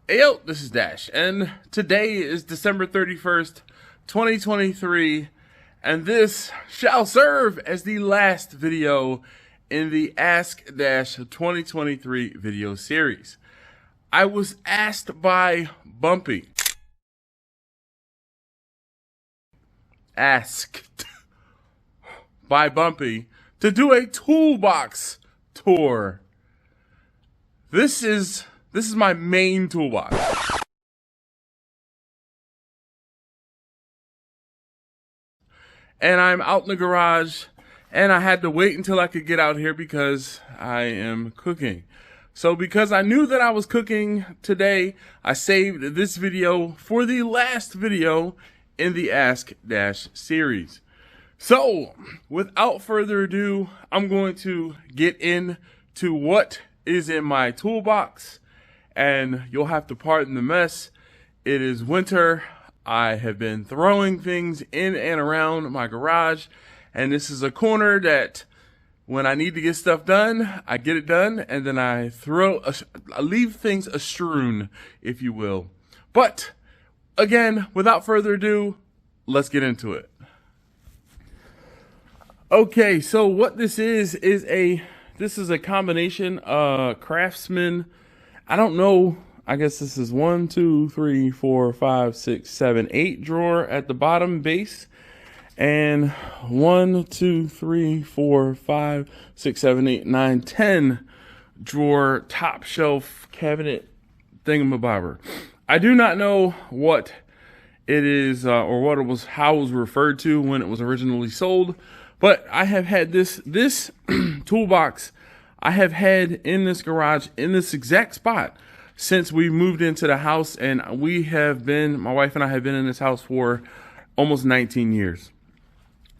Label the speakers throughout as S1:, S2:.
S1: Hey yo, this is Dash, and today is December 31st, 2023, and this shall serve as the last video in the Ask Dash 2023 video series. I was asked by Bumpy, to do a toolbox tour. This is my main toolbox. And I'm out in the garage, and I had to wait until I could get out here because I am cooking. So because I knew that I was cooking today, I saved this video for the last video in the Ask Dash series. So without further ado, I'm going to get into what is in my toolbox. And you'll have to pardon the mess. It is winter. I have been throwing things in and around my garage. And this is a corner that when I need to get stuff done, I get it done. And then I leave things astrewn, if you will. But again, without further ado, let's get into it. Okay, so what this is a combination Craftsman. I don't know. I guess this is 1, 2, 3, 4, 5, 6, 7, 8 drawer at the bottom base. And 1, 2, 3, 4, 5, 6, 7, 8, 9, 10 drawer top shelf cabinet thingamabobber. I do not know what it is or what it was, how it was referred to when it was originally sold. But I have had this toolbox I have had in this garage in this exact spot since we moved into the house, and my wife and I have been in this house for almost 19 years.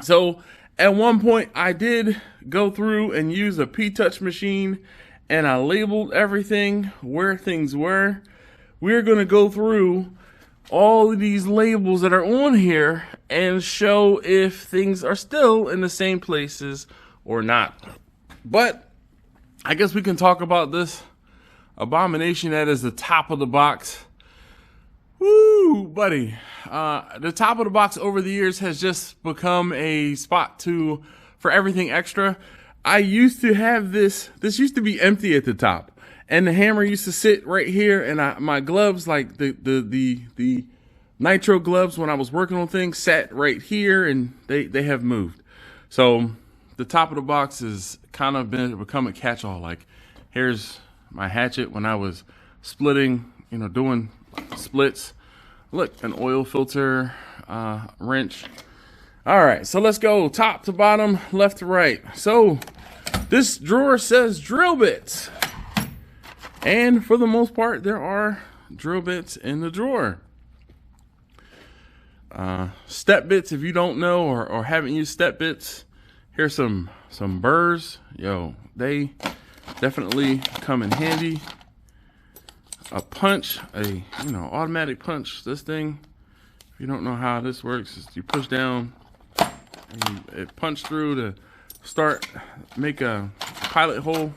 S1: So at one point I did go through and use a P-Touch machine, and I labeled everything where things were. We're going to go through all of these labels that are on here and show if things are still in the same places or not. But I guess we can talk about this abomination that is the top of the box. Woo, buddy. The top of the box over the years has just become a spot for everything extra. I used to have this used to be empty at the top, and the hammer used to sit right here, and my gloves, like the nitro gloves when I was working on things, sat right here, and they have moved. So the top of the box has kind of become a catch-all. Like, here's my hatchet when I was splitting, doing splits. Look, an oil filter, wrench. All right, so let's go top to bottom, left to right. So this drawer says drill bits. And for the most part, there are drill bits in the drawer. Step bits, if you don't know or haven't used step bits, here's some burrs. Yo, they definitely come in handy. A punch, automatic punch. This thing, if you don't know how this works, is you push down and it punch through to make a pilot hole.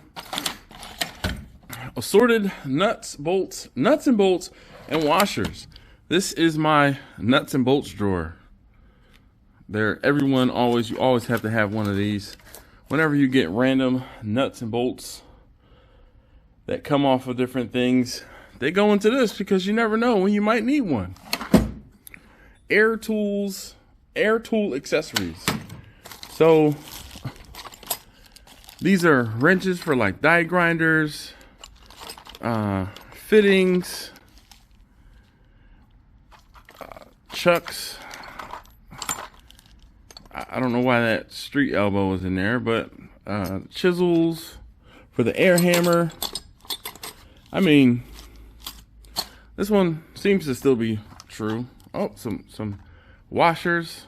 S1: Assorted nuts and bolts, and washers. This is my nuts and bolts drawer. You always have to have one of these. Whenever you get random nuts and bolts that come off of different things, they go into this because you never know when you might need one. Air tool accessories. So these are wrenches for like die grinders, fittings, chucks. I don't know why that street elbow was in there, but chisels for the air hammer. I mean, this one seems to still be true. Oh, some washers.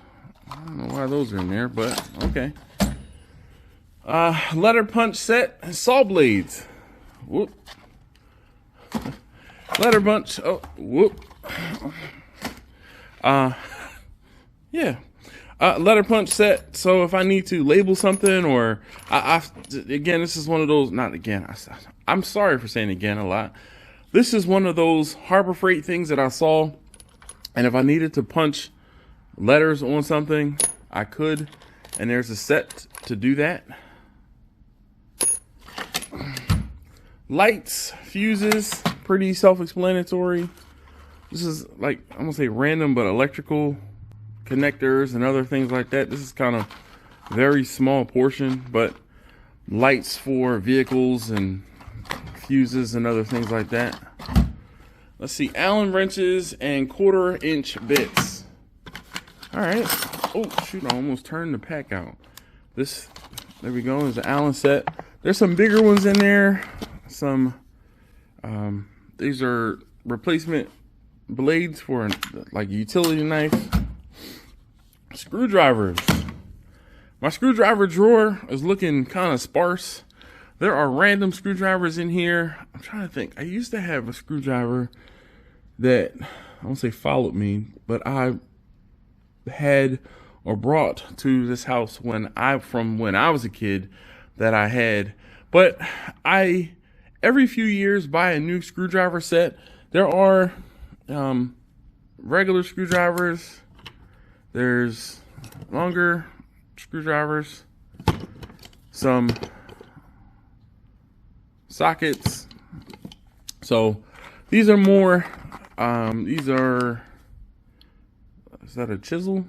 S1: I don't know why those are in there, but okay. Letter punch set and saw blades. Whoop. Letter punch. Oh, whoop. Yeah. Letter punch set. So if I need to label something, or again, this is one of those. Not again. I'm sorry for saying again a lot. This is one of those Harbor Freight things that I saw, and if I needed to punch letters on something, I could, and there's a set to do that. Lights, fuses, pretty self-explanatory. This is like, I'm gonna say random, but electrical connectors and other things like that. This is kind of very small portion, but lights for vehicles and fuses and other things like that. Let's see, Allen wrenches and 1/4 inch bits. All right. Oh shoot, I almost turned the pack out. This, there we go, is the Allen set. There's some bigger ones in there. Some, these are replacement blades for like utility knife. Screwdrivers. My screwdriver drawer is looking kind of sparse. There are random screwdrivers in here. I'm trying to think. I used to have a screwdriver that, I won't say followed me, but I had or brought to this house from when I was a kid that I had. But I, every few years, buy a new screwdriver set. There are regular screwdrivers. There's longer screwdrivers, some sockets. So these are more, is that a chisel?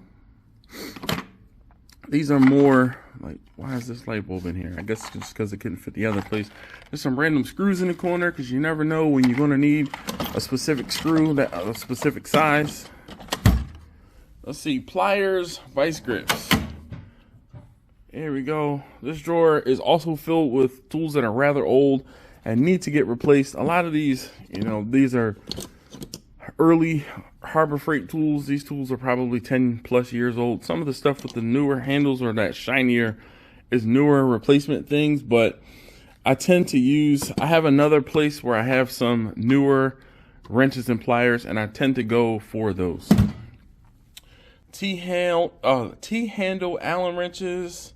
S1: These are more like, why is this light bulb in here? I guess just because it couldn't fit the other place. There's some random screws in the corner because you never know when you're going to need a specific screw, that a specific size. Let's see, pliers, vice grips. Here we go. This drawer is also filled with tools that are rather old and need to get replaced. A lot of these, you know, these are early Harbor Freight tools. These tools are probably 10 plus years old. Some of the stuff with the newer handles or that shinier is newer replacement things, but I tend to use, I have another place where I have some newer wrenches and pliers, and I tend to go for those. T-handle Allen wrenches,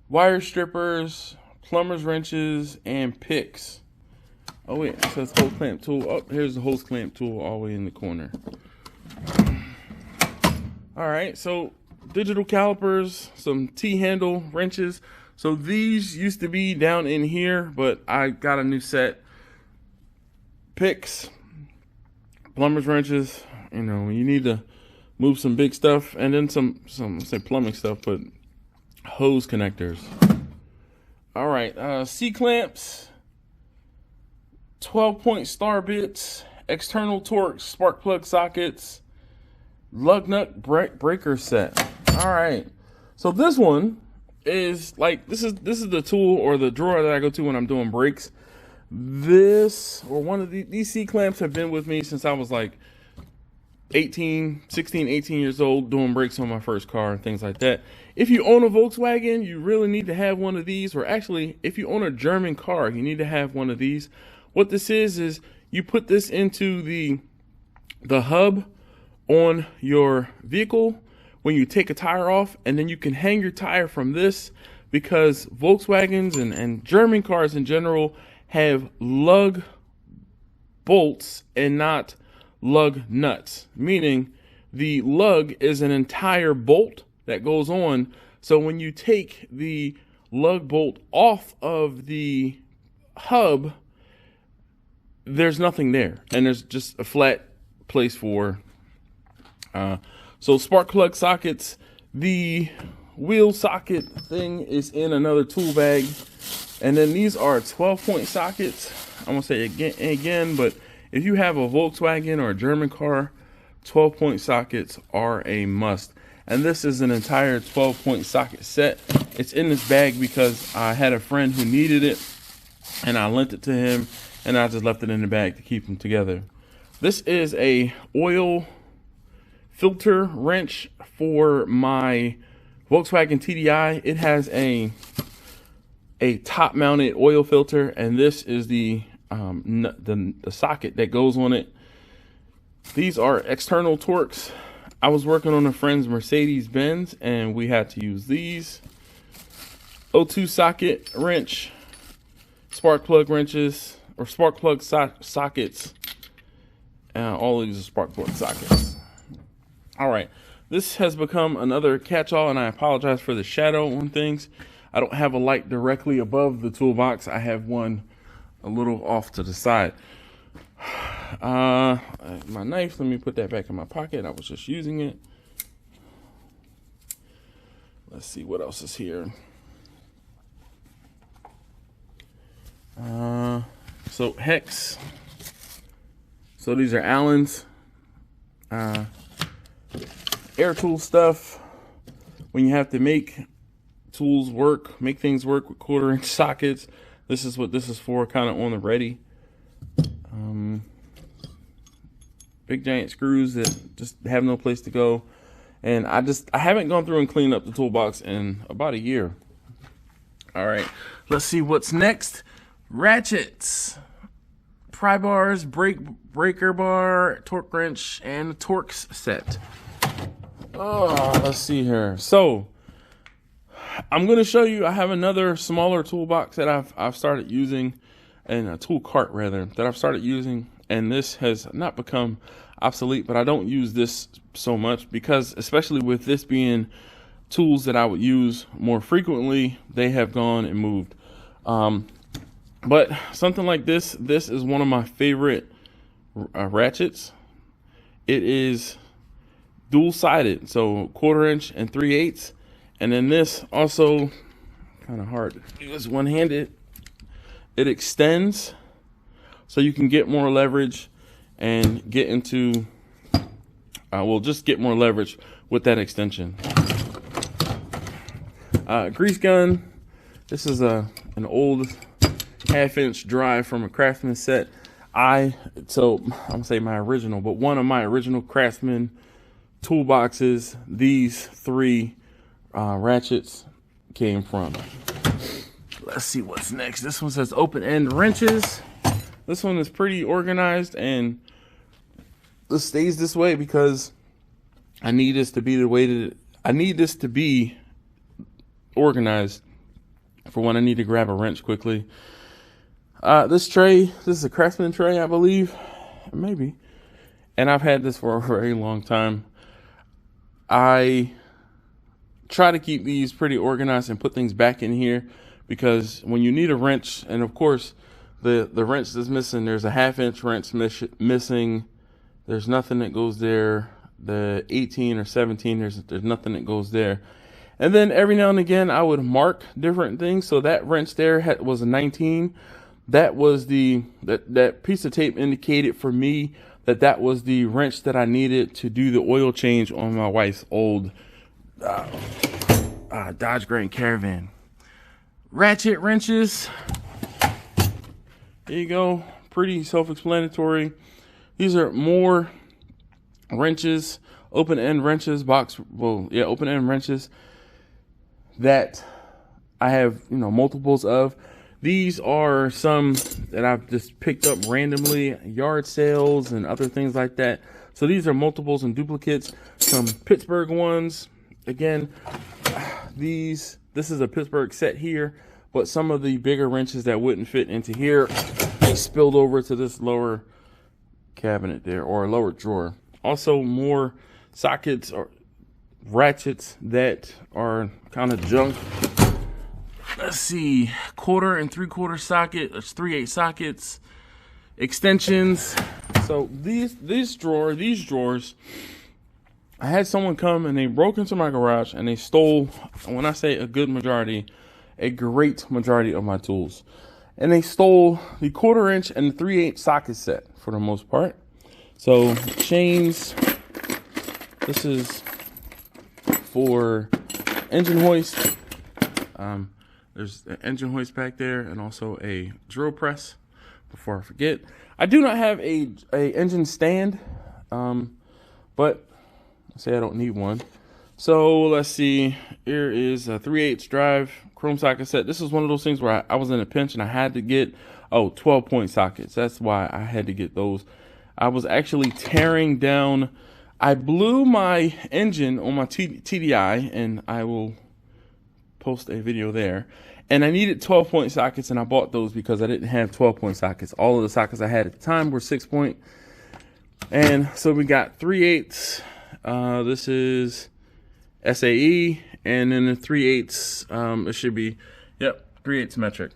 S1: wire strippers, plumber's wrenches, and picks. Oh wait, it says hose clamp tool. Oh, here's the hose clamp tool all the way in the corner. All right, so digital calipers, some T-handle wrenches. So these used to be down in here, but I got a new set. Picks, plumber's wrenches, you know, when you need to move some big stuff, and then some say plumbing stuff, but hose connectors. All right, C-clamps, 12-point star bits, external Torx, spark plug sockets, lug nut breaker set. All right, so this one is like, this is the tool or the drawer that I go to when I'm doing brakes. This, or one of these C-clamps have been with me since I was like 16, 18 years old, doing brakes on my first car and things like that. If you own a Volkswagen, you really need to have one of these, or actually, if you own a German car, you need to have one of these. What this is you put this into the hub on your vehicle when you take a tire off, and then you can hang your tire from this, because Volkswagens and German cars in general have lug bolts and not lug nuts, meaning the lug is an entire bolt that goes on. So when you take the lug bolt off of the hub, there's nothing there, and there's just a flat place for so spark plug sockets. The wheel socket thing is in another tool bag, and then these are 12-point sockets. I'm gonna say again, but if you have a Volkswagen or a German car, 12-point sockets are a must. And this is an entire 12-point socket set. It's in this bag because I had a friend who needed it, and I lent it to him, and I just left it in the bag to keep them together. This is a oil filter wrench for my Volkswagen TDI. It has a top-mounted oil filter, and this is the socket that goes on it. These are external Torx. I was working on a friend's Mercedes-Benz, and we had to use these. O2 socket wrench, spark plug wrenches, or spark plug sockets. All of these are spark plug sockets. All right, this has become another catch-all, and I apologize for the shadow on things. I don't have a light directly above the toolbox. I have one a little off to the side. My knife, let me put that back in my pocket. I was just using it. Let's see what else is here. So hex. So these are Allen's air tool stuff. When you have to make tools work, make things work with 1/4 inch sockets. This is what this is for, kind of on the ready. Big giant screws that just have no place to go. And I haven't gone through and cleaned up the toolbox in about a year. All right, let's see what's next. Ratchets, pry bars, breaker bar, torque wrench, and the Torx set. Oh, let's see here. So I'm going to show you, I have another smaller toolbox that I've started using, and a tool cart rather, that I've started using, and this has not become obsolete, but I don't use this so much because, especially with this being tools that I would use more frequently, they have gone and moved. But something like this is one of my favorite ratchets. It is dual-sided, so 1/4 inch and 3/8. And then this also, kind of hard to do this one-handed. It extends so you can get more leverage and get into, just get more leverage with that extension. Grease gun. This is an old 1/2 inch drive from a Craftsman set. I'm gonna say my original, but one of my original Craftsman toolboxes, these 3 ratchets came from. Let's see what's next. This one says open end wrenches. This one is pretty organized, and this stays this way because I need this to be the way that I need this to be organized for when I need to grab a wrench quickly. This tray, this is a Craftsman tray, I believe, maybe, and I've had this for a very long time. I try to keep these pretty organized and put things back in here because when you need a wrench, and of course the wrench that's missing, there's a 1/2 inch wrench missing. There's nothing that goes there. The 18 or 17, there's nothing that goes there. And then every now and again I would mark different things. So that wrench there was a 19. That was that piece of tape indicated for me that was the wrench that I needed to do the oil change on my wife's old Dodge Grand Caravan. Ratchet wrenches. There you go. Pretty self-explanatory. These are more wrenches, open end wrenches, open end wrenches that I have, multiples of. These are some that I've just picked up randomly, yard sales and other things like that. So these are multiples and duplicates. Some Pittsburgh ones. Again, this is a Pittsburgh set here, but some of the bigger wrenches that wouldn't fit into here, they spilled over to this lower cabinet there, or lower drawer. Also more sockets or ratchets that are kind of junk. Let's see, 1/4 and 3/4 socket, 3/8 sockets, extensions. So these drawers, I had someone come and they broke into my garage and they stole, when I say a great majority of my tools. And they stole the 1/4 inch and the 3/8 socket set for the most part. So chains, this is for engine hoist. There's an engine hoist back there and also a drill press. Before I forget, I do not have a engine stand, but I say I don't need one. So let's see, here is a 3/8 drive chrome socket set. This is one of those things where I was in a pinch and I had to get 12-point sockets. That's why I had to get those. I was actually tearing down, I blew my engine on my TDI, and I will post a video there. And I needed 12-point sockets, and I bought those because I didn't have 12-point sockets. All of the sockets I had at the time were 6-point. And so we got 3/8. This is SAE, and then the 3/8, it should be, yep, 3/8 metric.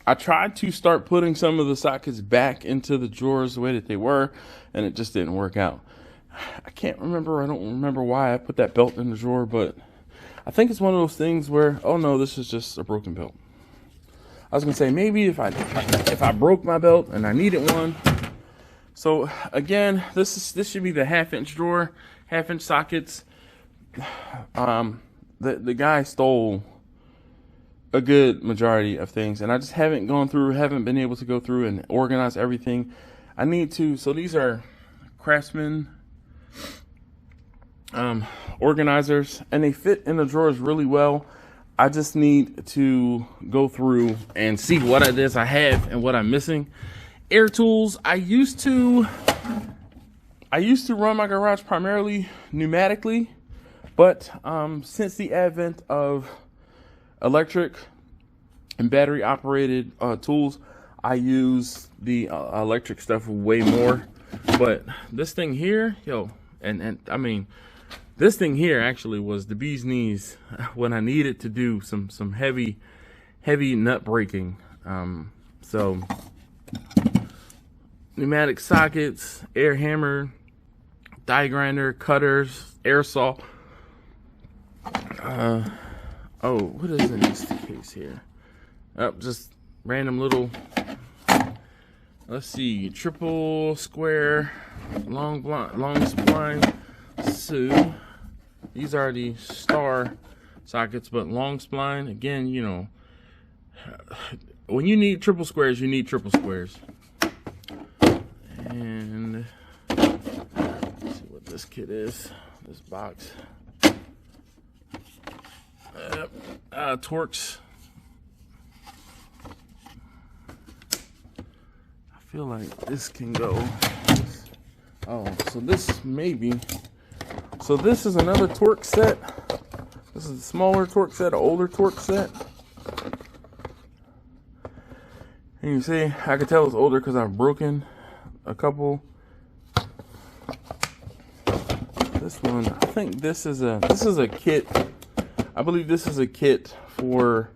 S1: I tried to start putting some of the sockets back into the drawers the way that they were, and it just didn't work out. I can't remember, I don't remember why I put that belt in the drawer, but I think it's one of those things where, oh no, this is just a broken belt. I was gonna say, maybe if I broke my belt and I needed one. So again, this should be the 1/2-inch drawer, 1/2-inch sockets. The guy stole a good majority of things, and I just haven't been able to go through and organize everything. I need to. So these are Craftsman organizers, and they fit in the drawers really well. I just need to go through and see what it is I have and what I'm missing. Air tools. I used to run my garage primarily pneumatically, but since the advent of electric and battery operated tools, I use the electric stuff way more. But this thing here, and I mean, this thing here actually was the bee's knees when I needed to do some heavy nut breaking. So pneumatic sockets, air hammer, die grinder, cutters, air saw. Oh, what is in this case here? Oh, just random little, let's see, triple square, long spline, Sous. These are the star sockets, but long spline, again, you know, when you need triple squares, you need triple squares. And let's see what this kit is, this box. Torx. I feel like this can go. Oh, so this maybe. So this is another Torx set. This is a smaller Torx set, an older Torx set. And you see, I can tell it's older because I've broken a couple. This one, I think this is a kit. I believe this is a kit for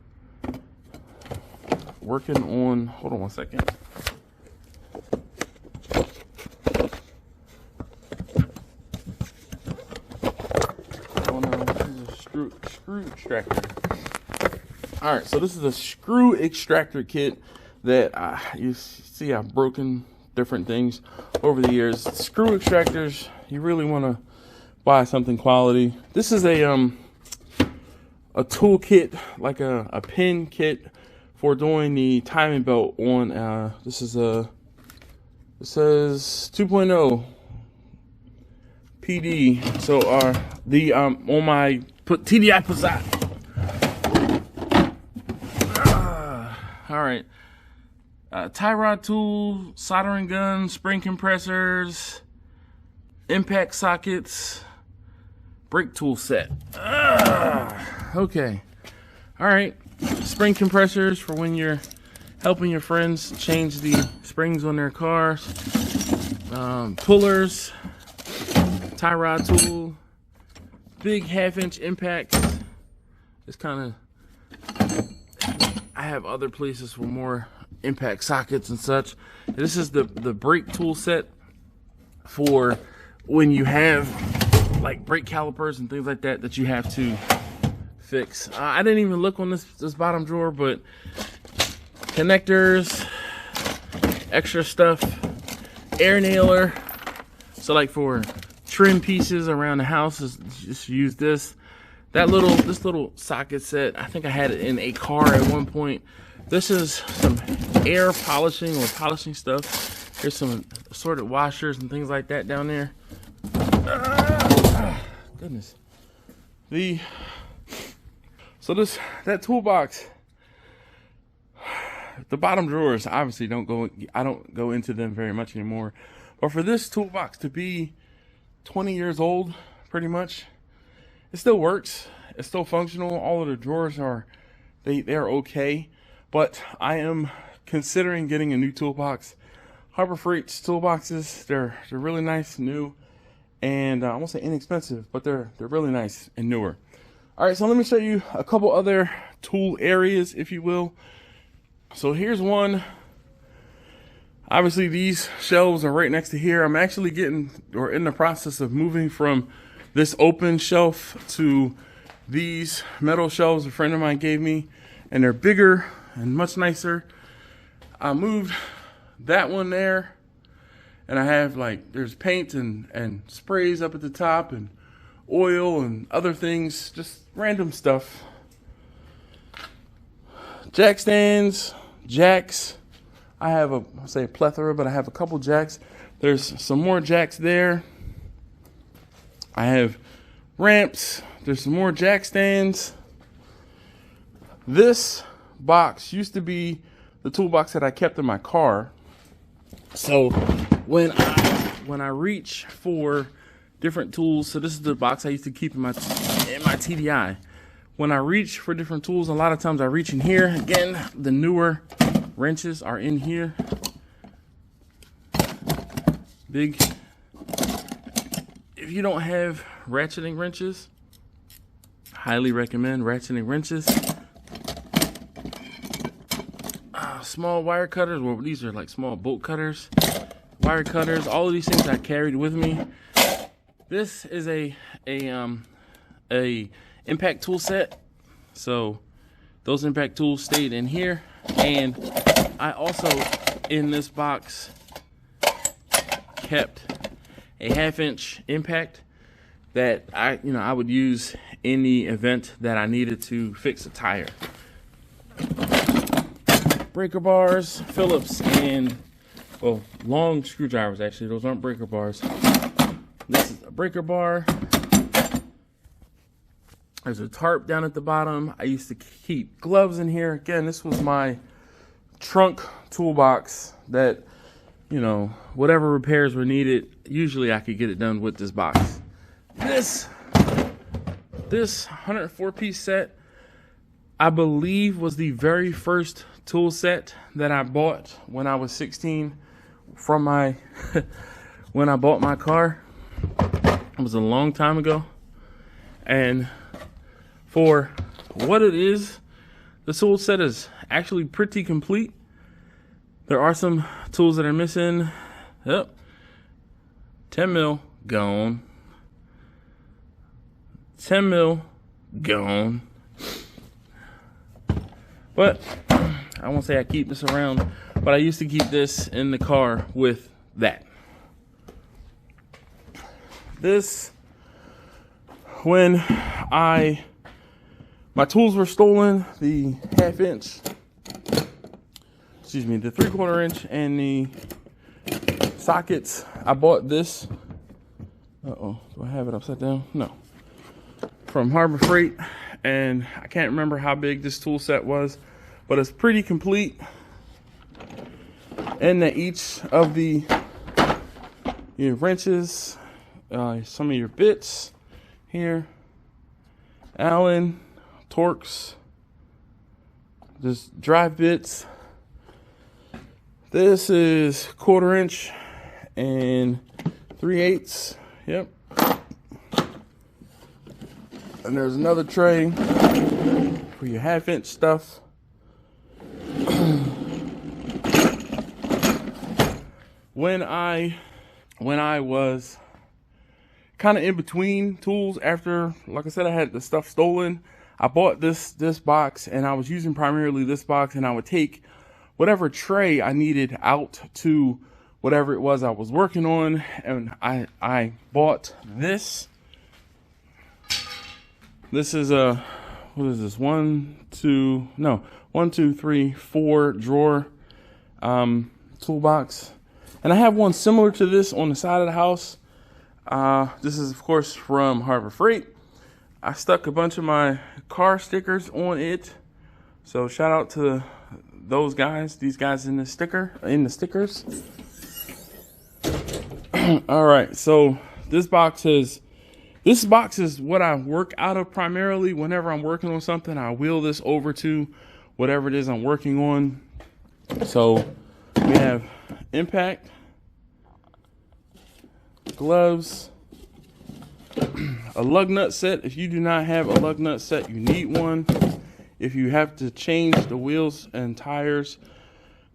S1: working on, hold on one second. Oh no, this is a screw extractor. Alright, so this is a screw extractor kit that you see I've broken different things over the years. Screw extractors, you really want to buy something quality. This is a tool kit, like a pin kit for doing the timing belt on, it says 2.0 PD. So on my TDI Passat. All right. Tie rod tool, soldering gun, spring compressors, impact sockets, brake tool set. Okay. All right. Spring compressors for when you're helping your friends change the springs on their cars. Pullers, tie rod tool, big 1/2-inch impact. It's kind of, I have other places for more impact sockets and such. This is the brake tool set for when you have like brake calipers and things like that you have to fix. I didn't even look on this bottom drawer, but connectors, extra stuff, air nailer. So like for trim pieces around the house, just use this. This little socket set, I think I had it in a car at one point. This is some air polishing or polishing stuff. Here's some assorted washers and things like that down there. Goodness. So that toolbox, the bottom drawers obviously I don't go into them very much anymore. But for this toolbox to be 20 years old, pretty much, it still works. It's still functional. All of the drawers are they're okay, but I am considering getting a new toolbox. Harbor Freight's toolboxes, they're really nice, new, and I won't say inexpensive, but they're really nice and newer. All right, so let me show you a couple other tool areas, if you will. So here's one. Obviously, these shelves are right next to here. I'm actually in the process of moving from this open shelf to these metal shelves a friend of mine gave me, and they're bigger and much nicer. I moved that one there, and I have there's paint and sprays up at the top and oil and other things, just random stuff. Jack stands, jacks. I have a plethora, but I have a couple jacks. There's some more jacks there. I have ramps. There's some more jack stands. This box used to be the toolbox that I kept in my car. So when I reach for different tools, so this is the box I used to keep in my TDI. When I reach for different tools, a lot of times I reach in here. Again, the newer wrenches are in here. Big. If you don't have ratcheting wrenches, highly recommend ratcheting wrenches. Small wire cutters, well, these are like small bolt cutters, wire cutters, all of these things I carried with me. This is a impact tool set, so those impact tools stayed in here. And I also, in this box, kept a 1/2-inch impact that I would use in the event that I needed to fix a tire. Breaker bars, Phillips, and long screwdrivers. Actually, those aren't breaker bars. This is a breaker bar. There's a tarp down at the bottom. I used to keep gloves in here. Again, this was my trunk toolbox that, whatever repairs were needed, usually I could get it done with this box. This 104-piece set, I believe, was the very first tool set that I bought when I was 16 from when I bought my car. It was a long time ago. And for what it is, the tool set is actually pretty complete. There are some tools that are missing. Yep. 10 mil, gone. 10 mil, gone. But I won't say I keep this around, but I used to keep this in the car with that. This, when my tools were stolen, the 1/2-inch, the 3/4 inch and the sockets, I bought this. Do I have it upside down? No. From Harbor Freight, and I can't remember how big this tool set was, but it's pretty complete. And that each of the wrenches, some of your bits here, Allen, Torx, just drive bits. This is 1/4 inch and 3/8. Yep. And there's another tray for your 1/2-inch stuff. When I was kind of in between tools after, like I said, I had the stuff stolen, I bought this box, and I was using primarily this box, and I would take whatever tray I needed out to whatever it was I was working on. And I bought this. This is what is this? 1, 2, 3, 4 drawer toolbox. And I have one similar to this on the side of the house. This is, of course, from Harbor Freight. I stuck a bunch of my car stickers on it. So shout out to those guys, these guys in the stickers. All right, so this box has This box is what I work out of primarily. Whenever I'm working on something, I wheel this over to whatever it is I'm working on. So we have impact, gloves, a lug nut set. If you do not have a lug nut set, you need one. If you have to change the wheels and tires,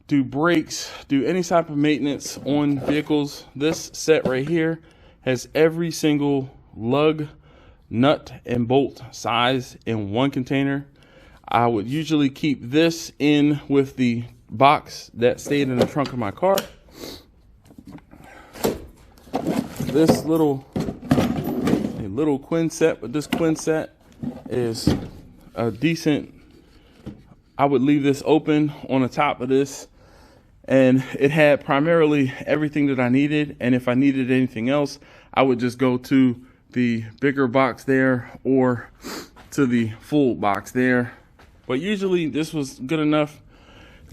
S1: do brakes, do any type of maintenance on vehicles, this set right here has every single lug, nut, and bolt size in one container. I would usually keep this in with the box that stayed in the trunk of my car. This little quinset, but this quinset is a decent. I would leave this open on the top of this, and it had primarily everything that I needed. And if I needed anything else, I would just go to the bigger box there or to the full box there. But usually this was good enough.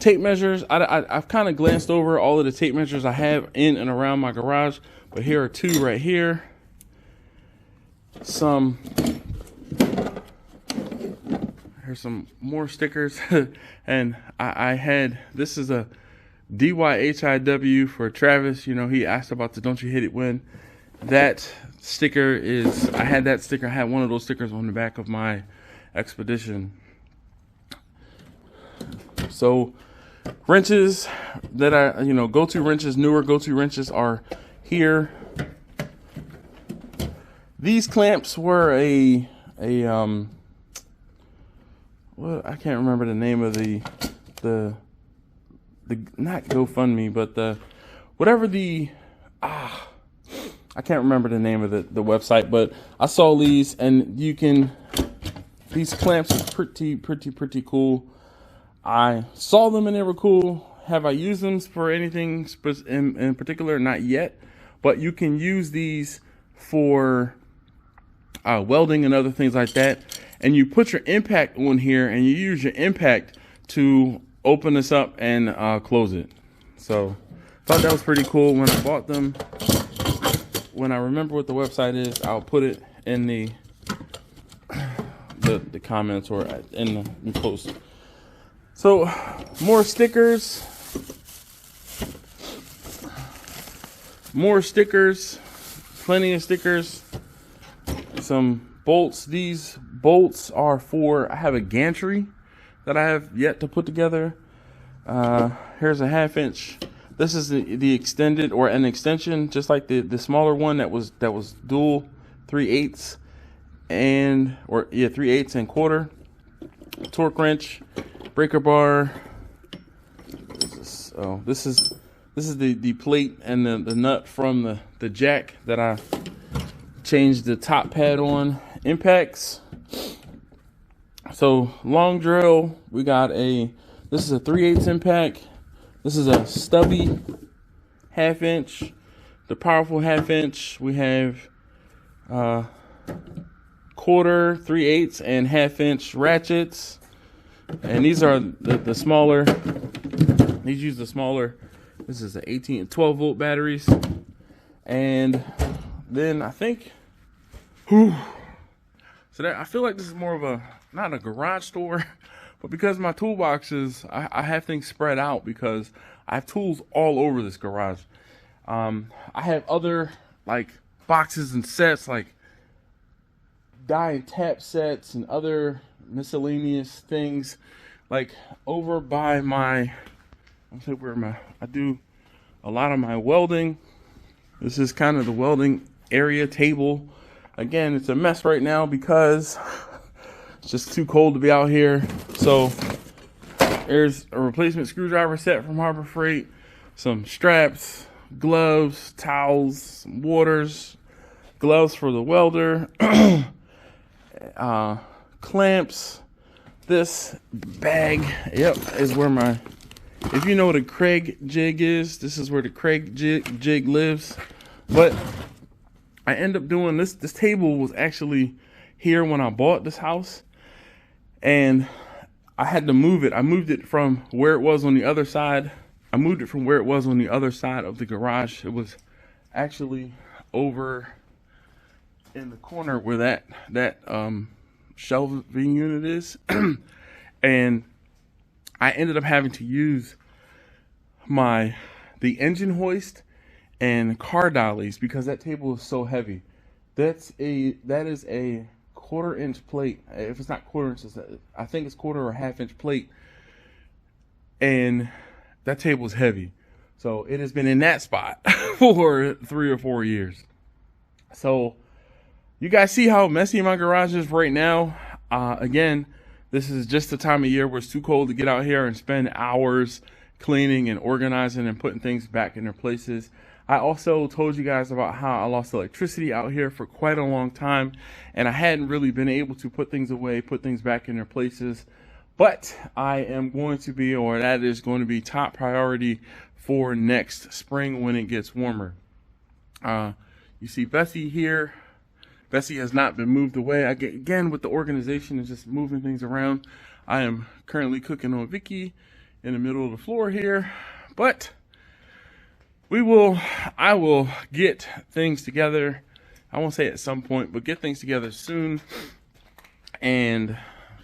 S1: Tape measures, I've kind of glanced over all of the tape measures I have in and around my garage, but here are two right here. Here's some more stickers. And I had, this is a DYHIW for Travis. You know, he asked about the Don't You Hit It When. That sticker is, I had that sticker. I had one of those stickers on the back of my Expedition. So wrenches that I, go-to wrenches, newer go-to wrenches are here. These clamps were well, I can't remember the name of the not GoFundMe, but I can't remember the name of the website, but I saw these, and these clamps are pretty cool. I saw them and they were cool. Have I used them for anything in particular? Not yet, but you can use these for welding and other things like that. And you put your impact on here, and you use your impact to open this up and close it. So thought that was pretty cool when I bought them. When I remember what the website is, I'll put it in the comments or in the post. So more stickers, plenty of stickers, some bolts. These bolts are for, I have a gantry that I have yet to put together. Here's a 1/2 inch. This is the extended, or an extension, just like the smaller one that was dual 3/8 and 3/8 and quarter. Torque wrench, breaker bar. This is the plate and the nut from the jack that I changed the top pad on. Impacts. So long drill, we got this is a 3/8 impact. This is a stubby 1/2 inch. The powerful 1/2 inch. We have quarter, 3/8, and 1/2 inch ratchets. And these are the smaller. These use the smaller. This is a 18 and 12 volt batteries. And then I think, so that I feel like this is more of not a garage store, but because my toolboxes, I have things spread out because I have tools all over this garage. I have other like boxes and sets, like die and tap sets and other miscellaneous things, like over by I do a lot of my welding. This is kind of the welding area table. Again, it's a mess right now because it's just too cold to be out here. So there's a replacement screwdriver set from Harbor Freight, some straps, gloves, towels, some waters, gloves for the welder, clamps. This bag, is where if you know what a Craig jig is, this is where the Craig jig lives. But I end up doing this. This table was actually here when I bought this house, and I had to move it. I moved it from where it was on the other side. I moved it from where it was on the other side of the garage. It was actually over in the corner where that shelving unit is. And I ended up having to use the engine hoist and car dollies because that table is so heavy. That is a 1/4 inch plate. If it's not 1/4 inches, I think it's 1/4 or 1/2 inch plate. And that table is heavy. So it has been in that spot for 3 or 4 years. So you guys see how messy my garage is right now. Again, this is just the time of year where it's too cold to get out here and spend hours cleaning and organizing and putting things back in their places. I also told you guys about how I lost electricity out here for quite a long time, and I hadn't really been able to put things away, put things back in their places. But I am going to be, or that is going to be top priority for next spring when it gets warmer. You see Bessie here. Bessie has not been moved away. Again, with the organization and just moving things around, I am currently cooking on Vicky in the middle of the floor here. But I will get things together. I won't say at some point, but get things together soon and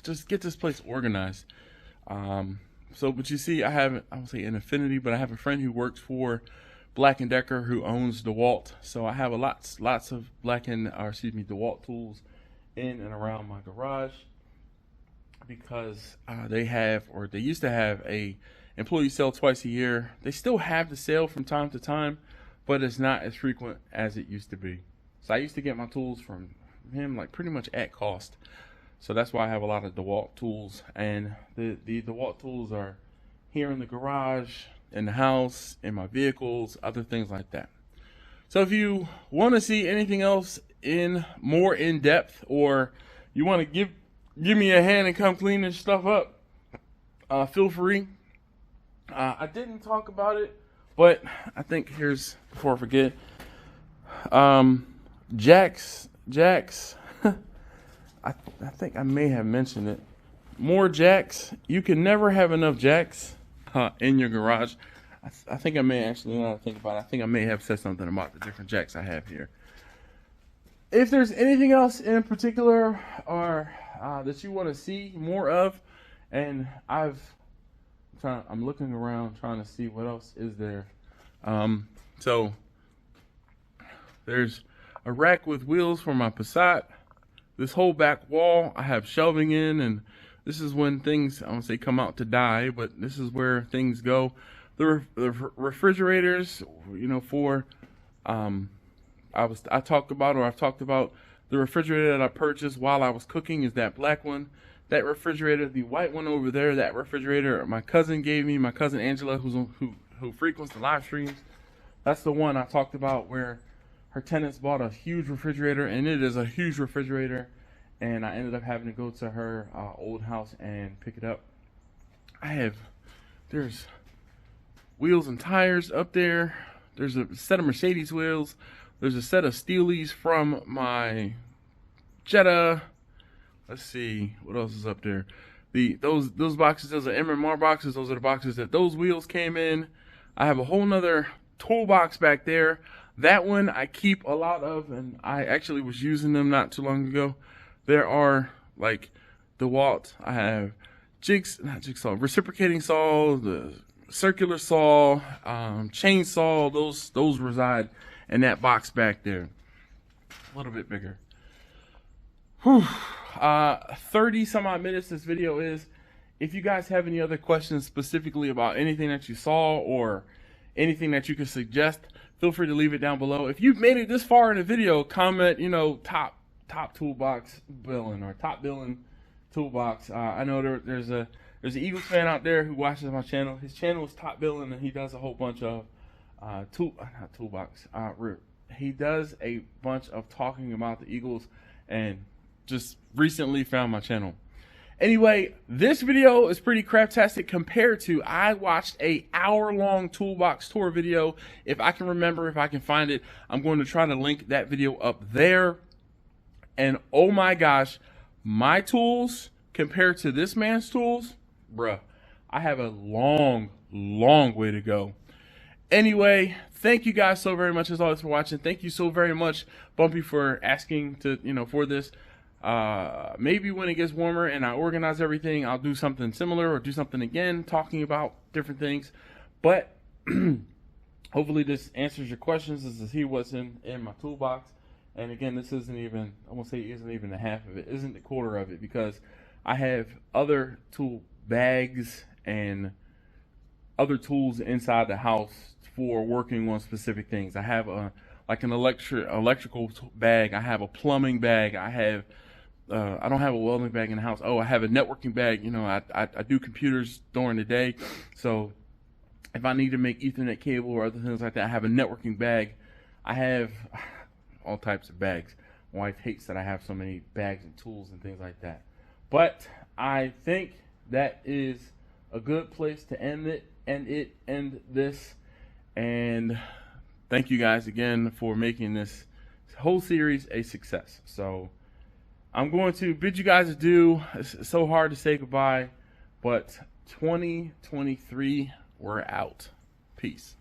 S1: just get this place organized. But you see, I won't say an affinity, but I have a friend who works for Black & Decker who owns DeWalt. So I have lots of DeWalt tools in and around my garage because they used to have a employee sale twice a year. They still have the sale from time to time, but it's not as frequent as it used to be. So I used to get my tools from him like pretty much at cost. So that's why I have a lot of DeWalt tools, and the DeWalt tools are here in the garage, in the house, in my vehicles, other things like that. So if you want to see anything else more in depth, or you want to give me a hand and come clean this stuff up, feel free. I didn't talk about it, but I think before I forget, jacks. I think I may have mentioned it. More jacks. You can never have enough jacks in your garage. I think I may actually, now that I think about it, I think I may have said something about the different jacks I have here. If there's anything else in particular or that you want to see more of, and I'm looking around trying to see what else is there. So there's a rack with wheels for my Passat. This whole back wall I have shelving in, and this is when things, I won't say come out to die, but this is where things go. The refrigerators, I've talked about the refrigerator that I purchased while I was cooking is that black one. That refrigerator, the white one over there, that refrigerator my cousin gave me, my cousin Angela, who frequents the live streams. That's the one I talked about where her tenants bought a huge refrigerator, and it is a huge refrigerator, and I ended up having to go to her old house and pick it up. There's wheels and tires up there. There's a set of Mercedes wheels. There's a set of Steelies from my Jetta. Let's see, what else is up there? Those boxes, those are MMR boxes. Those are the boxes that those wheels came in. I have a whole nother toolbox back there. That one I keep a lot of, and I actually was using them not too long ago. There are like DeWalt. I have reciprocating saw, the circular saw, chainsaw. Those reside in that box back there. A little bit bigger. 30 some odd minutes this video is. If you guys have any other questions specifically about anything that you saw or anything that you can suggest, feel free to leave it down below. If you've made it this far in the video, comment, top toolbox billing or top billing toolbox. I know there's an Eagles fan out there who watches my channel. His channel is top billing, and he does a whole bunch of he does a bunch of talking about the Eagles, and just recently found my channel. Anyway, this video is pretty craptastic compared to, I watched a hour-long toolbox tour video. If I can remember, if I can find it, I'm going to try to link that video up there. And oh my gosh, my tools compared to this man's tools, bruh, I have a long way to go. Anyway, thank you guys so very much as always for watching. Thank you so very much, Bumpy, for asking to, for this. Maybe when it gets warmer and I organize everything, I'll do something similar or do something again, talking about different things. But hopefully this answers your questions. This is what's in my toolbox. And again, this isn't even, I won't say it isn't even the half of it, isn't the quarter of it, because I have other tool bags and other tools inside the house for working on specific things. I have like an electrical bag. I have a plumbing bag. I don't have a welding bag in the house. Oh, I have a networking bag. I do computers during the day. So if I need to make Ethernet cable or other things like that, I have a networking bag. I have all types of bags. My wife hates that I have so many bags and tools and things like that. But I think that is a good place to end this. And thank you guys again for making this whole series a success. So I'm going to bid you guys adieu. It's so hard to say goodbye, but 2023, we're out. Peace.